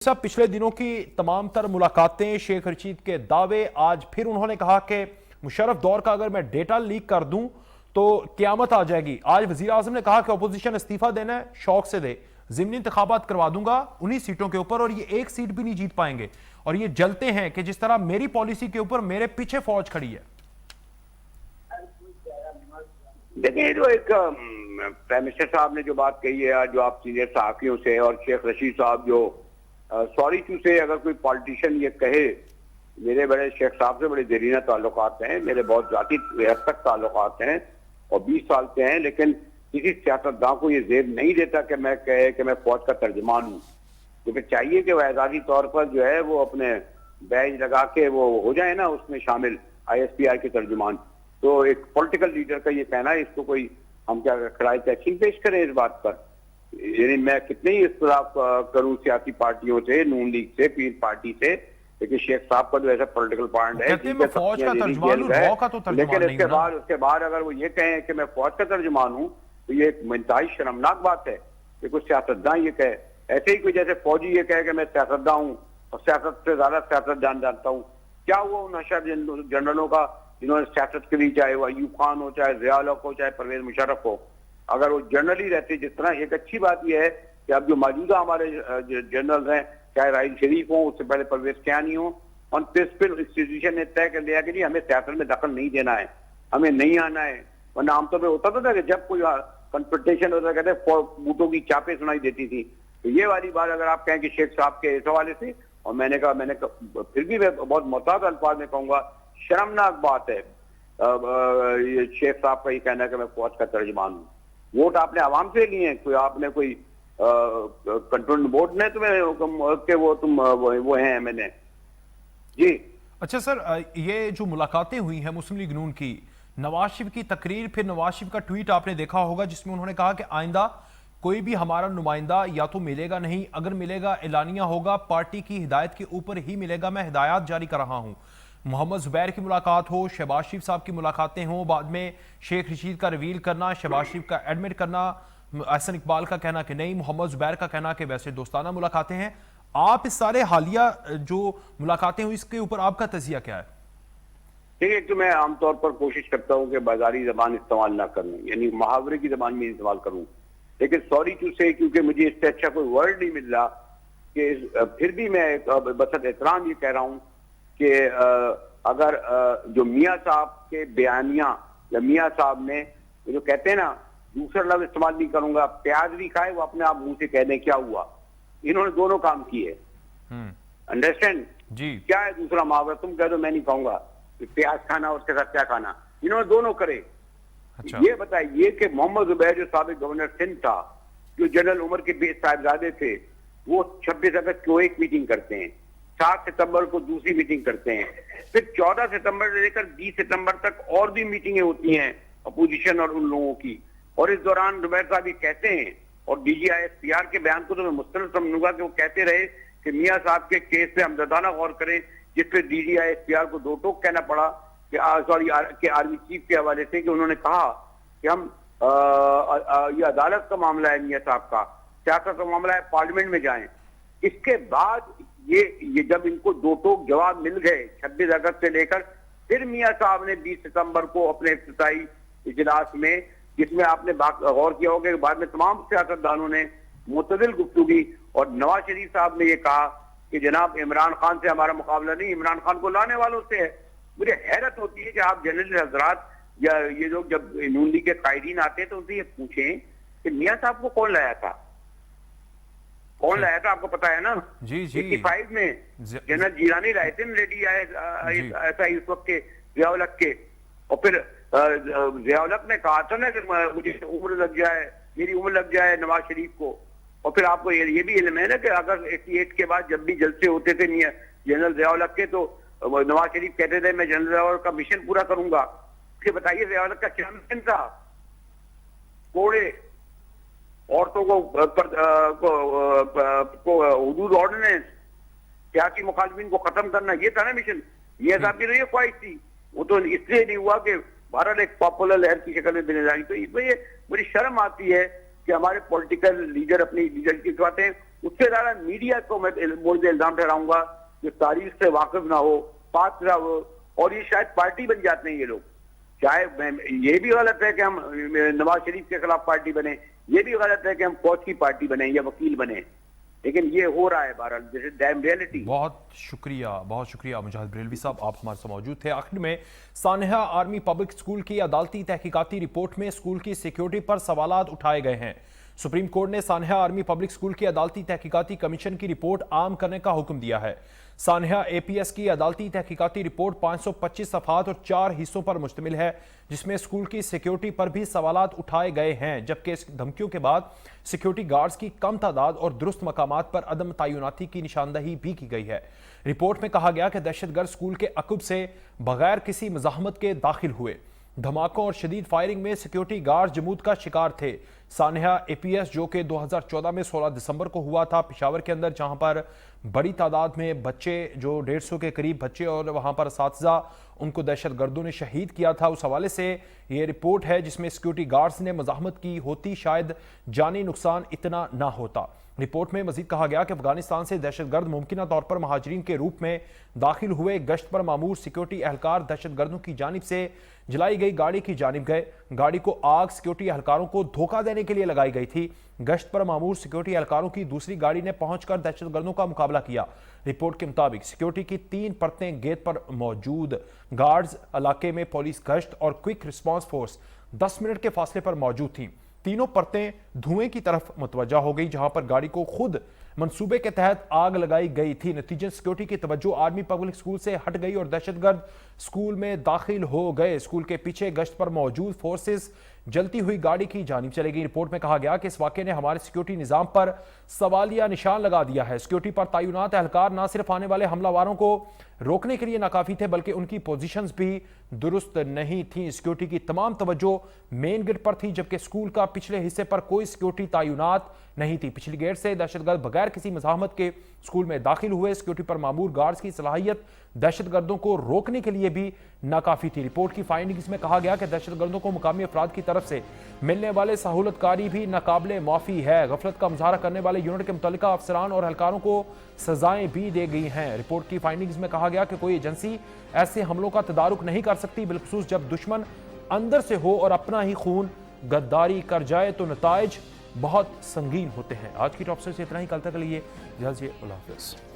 सब पिछले दिनों की तमाम तर मुलाकातें, शेख रशीद के दावे, आज फिर उन्होंने कहा कि मुशर्रफ दौर का अगर मैं डेटा लीक कर दूं तो क्यामत आ जाएगी। आज वजीर आजम ने कहा कि अपोजिशन इस्तीफा देना है, शौक से दे, ज़िमनी इंतखाबात करवा दूंगा उन्हीं सीटों के ऊपर और ये एक सीट भी नहीं जीत पाएंगे। और ये जलते हैं कि जिस तरह मेरी पॉलिसी के ऊपर मेरे पीछे फौज खड़ी है। देखिए, जो एक प्राइम मिनिस्टर साहब ने जो बात कही है, जो आप सीनियर सहाफियों से और शेख रशीद साहब जो सॉरी टू से अगर कोई पॉलिटिशियन ये कहे, मेरे बड़े शेख साहब से बड़े देरीना ताल्लुकात हैं, मेरे बहुत जाती हद तक ताल्लुकात हैं और 20 साल से हैं, लेकिन किसी सियासतदान को ये जेब नहीं देता कि मैं कहे कि मैं फौज का तर्जुमान हूँ। क्योंकि चाहिए कि वह एजाजी तौर पर जो है वो अपने बैज लगा के वो हो जाए ना उसमें शामिल, ISPR के तर्जुमान। तो एक पॉलिटिकल लीडर का ये कहना है, इसको कोई हम क्या खराई तहसील पेश करें इस बात पर। यानी मैं कितने ही इख्तिलाफ करूं सियासी पार्टियों से, नून लीग से, पीर पार्टी से, लेकिन शेख साहब का जो ऐसा पॉलिटिकल पॉइंट है, लेकिन उसके बाद अगर वो ये कहें कि मैं फौज का तर्जुमान हूँ तो ये एक इंतहाई शर्मनाक बात है कि कुछ सियासतदान ये कहे। ऐसे ही कोई जैसे फौजी ये कहे कि मैं सियासतदान हूँ और सियासत से ज्यादा सियासतदान जानता हूँ। क्या हुआ उन अशर जनरलों का जिन्होंने सियासत के लिए, चाहे वो अयूब खान हो, चाहे ज़िया उल हक हो, चाहे परवेज मुशर्रफ हो, अगर वो जनरल ही रहते जिस तरह। एक अच्छी बात यह है कि अब जो मौजूदा हमारे जनरल हैं, चाहे राहिल शरीफ हो, उससे पहले परवेज कैनी हो, ऑन प्रिंसिपल इंस्टीट्यूशन ने तय कर लिया कि जी हमें सियासत में दखल नहीं देना है, हमें नहीं आना है। वरना आमतौर पर होता था कि जब कोई कंफ्रंटेशन होता कहते बूटों की चापें सुनाई देती थी। तो ये वाली बात अगर आप कहें कि शेख साहब के इस हवाले से, और मैंने कहा फिर भी मैं बहुत मोहतात अल्फाज में कहूंगा, शर्मनाक बात है ये शेख साहब का ये कहना है कि मैं फौज का तर्जुमान हूँ। वोट आपने आवाम से लिए हैं, कोई आपने कोई कंट्रोल बोर्ड ने तुम्हें के वो हैं मैंने जी। अच्छा सर, ये जो मुलाकातें हुई हैं मुस्लिम लीग नून की, नवाज शरीफ की तकरीर, फिर नवाज शरीफ का ट्वीट आपने देखा होगा जिसमें उन्होंने कहा कि आइंदा कोई भी हमारा नुमाइंदा या तो मिलेगा नहीं, अगर मिलेगा एलानिया होगा, पार्टी की हिदायत के ऊपर ही मिलेगा, मैं हिदायत जारी कर रहा हूं। मोहम्मद जुबैर की मुलाकात हो, शहबाज शरीफ साहब की मुलाकातें हों, बाद में शेख रशीद का रिवील करना, शहबाज शरीफ का एडमिट करना, एहसन इकबाल का कहना कि नहीं, मोहम्मद जुबैर का कहना कि वैसे दोस्ताना मुलाकातें हैं। आप इस सारे हालिया जो मुलाकातें हुई इसके ऊपर आपका तजिया क्या है? देखिए, तो मैं आमतौर पर कोशिश करता हूँ कि बाजारी जबान इस्तेमाल ना करूँ, यानी मुहावरे की जबान में इस्तेमाल करूँ, लेकिन सॉरी टू से, क्योंकि मुझे इससे अच्छा कोई वर्ड नहीं मिल रहा, कि फिर भी मैं बसत एहतराम ये कह रहा हूँ कि अगर जो मियाँ साहब के बयानिया या मियाँ साहब ने जो कहते हैं ना, दूसरा लफ्ज इस्तेमाल नहीं करूंगा, प्याज भी खाए वो अपने आप मुंह से कह दें क्या हुआ, इन्होंने दोनों काम किए। अंडरस्टैंड जी? क्या है दूसरा मुहावरा? तुम कह दो, मैं नहीं कहूंगा प्याज खाना, उसके साथ क्या खाना, इन्होंने दोनों करे। अच्छा। ये बताइए कि मोहम्मद जुबैर जो साबिक गवर्नर सिंध था, जो जनरल उमर के बेस साहिबजादे थे, वो 26 अगस्त को एक मीटिंग करते हैं, 7 सितंबर को दूसरी मीटिंग करते हैं, फिर 14 सितंबर से लेकर 20 सितंबर तक और भी मीटिंगें होती हैं अपोजिशन और उन लोगों की। और इस दौरान जुबैर साहब ये कहते हैं, और DG/ISPR के बयान को तो मैं मुस्तरद समझूंगा कि वो कहते रहे कि मियाँ साहब के केस पे हमदर्दाना गौर करें, जिसपे DG/ISPR को दो टोक कहना पड़ा कि आर्मी चीफ के हवाले से, कि उन्होंने कहा कि हम ये अदालत का मामला है, मियाँ साहब का सियासत का मामला है, पार्लियामेंट में जाएं। इसके बाद ये जब इनको दो टोक जवाब मिल गए 26 अगस्त से लेकर, फिर मियाँ साहब ने 20 सितंबर को अपने इफ्तिताई इजलास में, जिसमें आपने गौर किया होगा कि बाद में तमाम सियासतदानों ने मुतदिल गुफ्तगू की, और नवाज शरीफ साहब ने ये कहा कि जनाब इमरान खान से हमारा मुकाबला नहीं, इमरान खान को लाने वालों से है। मुझे हैरत होती है कि आप जनरल हजरात या ये लोग जब नून लीग के कायदीन आते हैं तो उनसे ये पूछें कि मियाँ साहब को कौन लाया था, कौन लाया था, आपको पता है ना? जी जी। 85 में जनरल जीलानी लाए थे रेडी ऐसा उस वक्त के ज़िया उल हक के, और फिर ज़िया उल हक ने कहा था ना कि मुझे उम्र लग जाए, मेरी उम्र लग जाए नवाज शरीफ को। और फिर आपको ये भी इल्म है ना कि अगर 88 के बाद जब भी जलसे होते थे जनरल ज़िया उल हक के, तो नवाज शरीफ कहते थे मैं जनरल ज़िया उल हक का मिशन पूरा करूंगा। फिर बताइए, ज़िया उल हक का क्या मिशन था? कोड़े, औरतों को हुदूद ऑर्डिनेंस, सियासी मुखालिफिन को खत्म करना, ये था ना मिशन। ये साहब की तो ये ख्वाहिश थी, वो तो इसलिए नहीं हुआ कि भारत एक पॉपुलर लहर की शक्ल में बिने जाएगी। तो ये मुझे शर्म आती है कि हमारे पॉलिटिकल लीडर अपनी लीडरशिप दिखाते हैं उससे ज्यादा मीडिया को मैं मुर्द इल्जाम ठहराऊंगा जो तारीख से वाकिफ ना हो, पात्र हो, और ये शायद पार्टी बन जाते हैं ये लोग। चाहे ये भी गलत है कि हम नवाज शरीफ के खिलाफ पार्टी बने, ये भी गलत है कि हम फौज की पार्टी बने या वकील बने, लेकिन ये हो रहा है बहरहाल, दिस इज डैम रियलिटी। बहुत शुक्रिया मुजाहिद बरेलवी साहब, आप हमारे साथ मौजूद थे। आखिर में सानहा आर्मी पब्लिक स्कूल की अदालती तहकीकाती रिपोर्ट में स्कूल की सिक्योरिटी पर सवालात उठाए गए हैं। सुप्रीम कोर्ट ने सानहा आर्मी पब्लिक स्कूल की अदालती तहकीकाती कमीशन की रिपोर्ट आम करने का हुक्म दिया है। सानहा एपीएस की अदालती तहकीकाती रिपोर्ट 525 सफ़हात और 4 हिस्सों पर मुश्तमिल है, जिसमें स्कूल की सिक्योरिटी पर भी सवालात उठाए गए हैं, जबकि इस धमकियों के बाद सिक्योरिटी गार्ड्स की कम तादाद और दुरुस्त मकामात पर अदम तैनाती की निशानदही भी की गई है। रिपोर्ट में कहा गया कि दहशतगर्द स्कूल के अकुब से बगैर किसी मज़ाहमत के दाखिल हुए। धमाकों और शदीद फायरिंग में सिक्योरिटी गार्ड जमूद का शिकार थे। सानहा एपीएस जो कि 2014 में 16 दिसंबर को हुआ था पेशावर के अंदर, जहां पर बड़ी तादाद में बच्चे, जो 150 के करीब बच्चे और वहां पर असातिज़ा, उनको दहशतगर्दों ने शहीद किया था। उस हवाले से ये रिपोर्ट है जिसमें सिक्योरिटी गार्ड्स ने मज़ाहमत की होती शायद जानी नुकसान इतना ना होता। रिपोर्ट में मजीद कहा गया कि अफगानिस्तान से दहशतगर्द मुमकिन तौर पर महाजरीन के रूप में दाखिल हुए। गश्त पर मामूर सिक्योरिटी एहलकार दहशतगर्दों की जानिब से जलाई गई गाड़ी की जानिब गए। गाड़ी को आग सिक्योरिटी एहलकारों को धोखा देने के लिए लगाई गई थी। गश्त पर मामूर सिक्योरिटी एहलकारों की दूसरी गाड़ी ने पहुंचकर दहशतगर्दों का मुकाबला किया। रिपोर्ट के मुताबिक सिक्योरिटी की 3 परतें गेट पर मौजूद, गार्ड्स इलाके में पुलिस गश्त और क्विक रिस्पांस फोर्स 10 मिनट के फासले पर मौजूद थी। तीनों परतें धुएं की तरफ मुतवज्जा हो गई, जहां पर गाड़ी को खुद मंसूबे के तहत आग लगाई गई थी। नतीजन सिक्योरिटी की तवज्जो आर्मी पब्लिक स्कूल से हट गई और दहशतगर्द स्कूल में दाखिल हो गए। स्कूल के पीछे गश्त पर मौजूद फोर्सेस जलती हुई गाड़ी की जानिब चली गई। रिपोर्ट में कहा गया कि इस वाक़े ने हमारे सिक्योरिटी निज़ाम पर सवालिया निशान लगा दिया है। सिक्योरिटी पर तैनात एहलकार न सिर्फ आने वाले हमलावारों को रोकने के लिए नाकाफी थे, बल्कि उनकी पोजीशंस भी दुरुस्त नहीं थी। सिक्योरिटी की तमाम तवज्जो मेन गेट पर थी, जबकि स्कूल का पिछले हिस्से पर कोई सिक्योरिटी तैनात नहीं थी। पिछली गेट से दहशतगर्द बगैर किसी मज़ाहमत के स्कूल में दाखिल हुए। सिक्योरिटी पर मामूर गार्ड्स की सलाहियत दहशतगर्दों को रोकने के लिए भी नाकाफी थी। रिपोर्ट की फाइंडिंग्स में कहा गया कि दहशतगर्दों को मुकामी अफराद की तरफ से मिलने वाले सहूलतकारी भी नाकाबिले माफी है। गफलत का मुजाहरा करने वाले यूनिट के मुतल्लिका अफसरान और एहलकारों को सजाएं भी दे गई हैं। रिपोर्ट की फाइंडिंग्स में कहा गया कि कोई एजेंसी ऐसे हमलों का तदारुक नहीं कर सकती, बिलखुसूस जब दुश्मन अंदर से हो और अपना ही खून गद्दारी कर जाए तो नताइज बहुत संगीन होते हैं। आज की टॉप से इतना ही, कल तक के लिए इजाज़त दीजिए। अल्लाह हाफ़िज़।